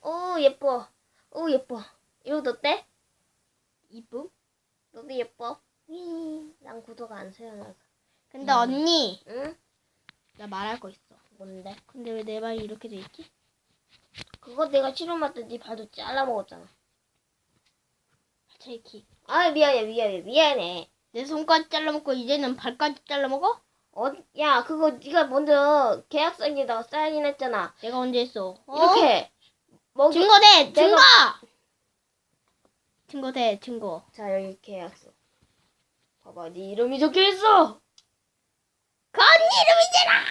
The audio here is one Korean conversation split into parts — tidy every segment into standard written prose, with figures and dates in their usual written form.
오 예뻐. 오 예뻐. 이러도 어때? 이쁨? 너도 예뻐. 난 구독 안 세워놔서. 근데 언니, 응? 나 말할 거 있어. 뭔데? 근데 왜 내 발이 이렇게 돼 있지? 그거 내가 치료 맞던 네 발도 잘라 먹었잖아. 제이키. 아 미안해. 내 손까지 잘라먹고 이제는 발까지 잘라먹어? 야 그거 네가 먼저 계약서에다가 사인했잖아. 내가 언제 했어? 이렇게 먹이. 증거 대! 증거! 내가- 증거 대! 증거. 자 여기 계약서. 봐봐 네 이름이 적혀 있어. 그 언니 이름이잖아!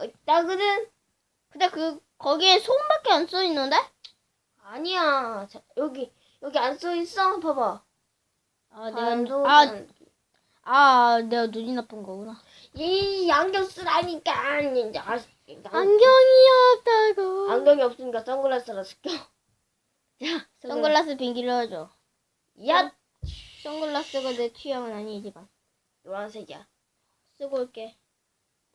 있다거든. 근데 거기에 소음밖에 안 써 있는데? 아니야. 자, 여기 안 써 있어. 봐봐. 아, 반도 내가 눈이 나쁜 거구나. 이 안경 쓰라니까. 이제 안경이 없다고. 안경이 없으니까 선글라스를 껴. 자, 선글라스 빙기를 해줘. 야, 선글라스가 내 취향은 아니지만. 노란색이야. 쓰고 올게.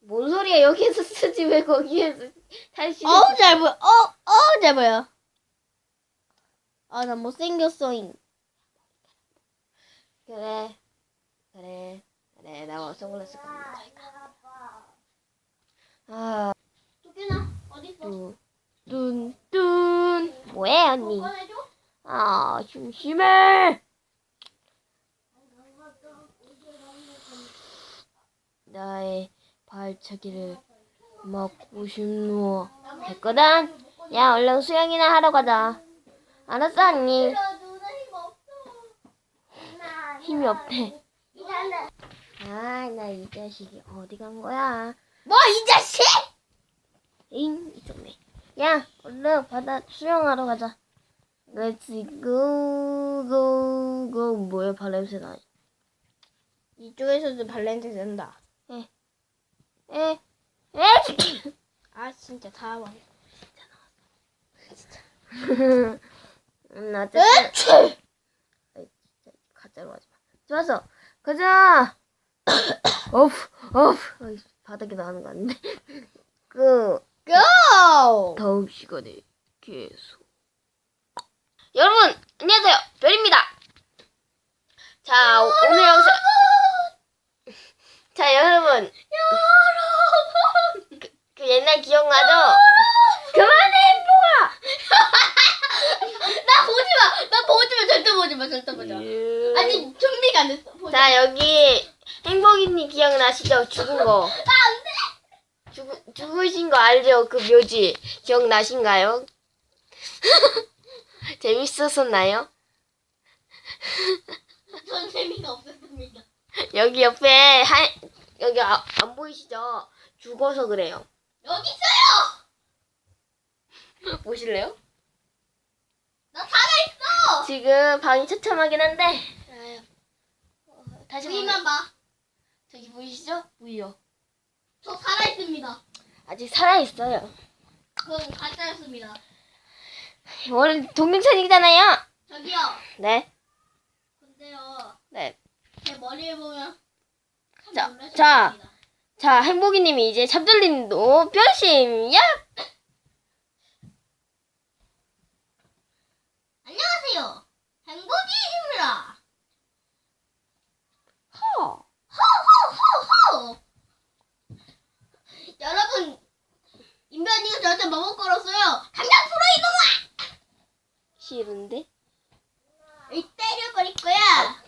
뭔 소리야? 여기에서 쓰지 왜 거기에서 다시. 잘 보여. 잘 보여. 아, 나 못생겼어잉. 그래. 나 선글라스 껴. 아, 도균아, 어딨어? 뚠. 뭐해 언니? 꺼내줘? 아, 심심해. 나의 발차기를 막고 싶노. 됐거든? 야, 얼른 수영이나 하러 가자. 알았어, 언니. 힘이 없대. 아, 나 이 자식이 어디 간 거야? 뭐, 이 자식! 잉, 이쪽네. 야, 얼른 바다 수영하러 가자. Let's go. 뭐야, 발냄새 나. 이쪽에서도 발냄새 난다. 에? 아, 진짜 다 와. 나 어쨌든. 아이, 진짜 가짜로 하지 마. 좋았어. 가자. 어프. 바닥에 나가는 거 아닌데. 고! 다음 시간에 계속. 여러분, 안녕하세요. 별입니다. 자, 오늘 영상. 자, 여러분. 그 옛날 기억나죠? 그만해, 행복아! 나 보지 마, 절대 보지 마. 아직 준비가 안 됐어. 보지 마. 자, 여기 행복이님 기억나시죠? 죽은 거. 죽으신 거 알죠? 그 묘지. 기억나신가요? 재밌었었나요? 전 재미가 없었습니다. 여기 옆에 여기 안 보이시죠? 죽어서 그래요. 여기 있어요! 보실래요? 나 살아있어! 지금 방이 처참하긴 한데 다시 위만 봐. 저기 보이시죠? 보이요. 저 살아있습니다. 아직 살아있어요. 그건 가짜였습니다. 원래 동명천이잖아요. 저기요. 네. 근데요. 네. 제 머리를 보면 자, 참 놀라셨습니다. 자, 행복이님이 이제 잡돌림도 변신. 야! 안녕하세요. 행복이입니다. 허. 호! 여러분, 인변이가 저한테 마법 걸었어요. 당장 풀어 이놈아! 싫은데? 이 때려버릴 거야.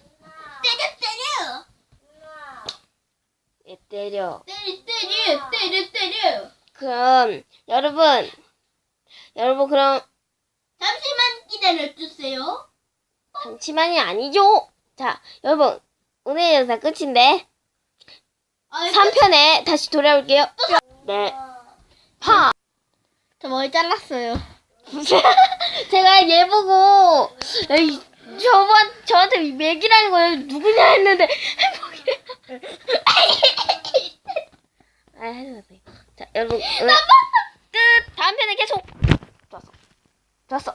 때려. 얘 때려. 때려. 그럼 여러분 그럼 잠시만 기다려주세요. 잠시만이 아니죠. 자, 여러분 오늘 영상 끝인데 3편에 다시 돌아올게요. 네. 파. 저 머리 잘랐어요. 제가 얘 보고 에이, 저한테 맥이라는 걸 누구냐 했는데 행복이래. 아, 하지 마세요. 자, 여러분 오늘 끝. 다음 편에 계속. 좋았어.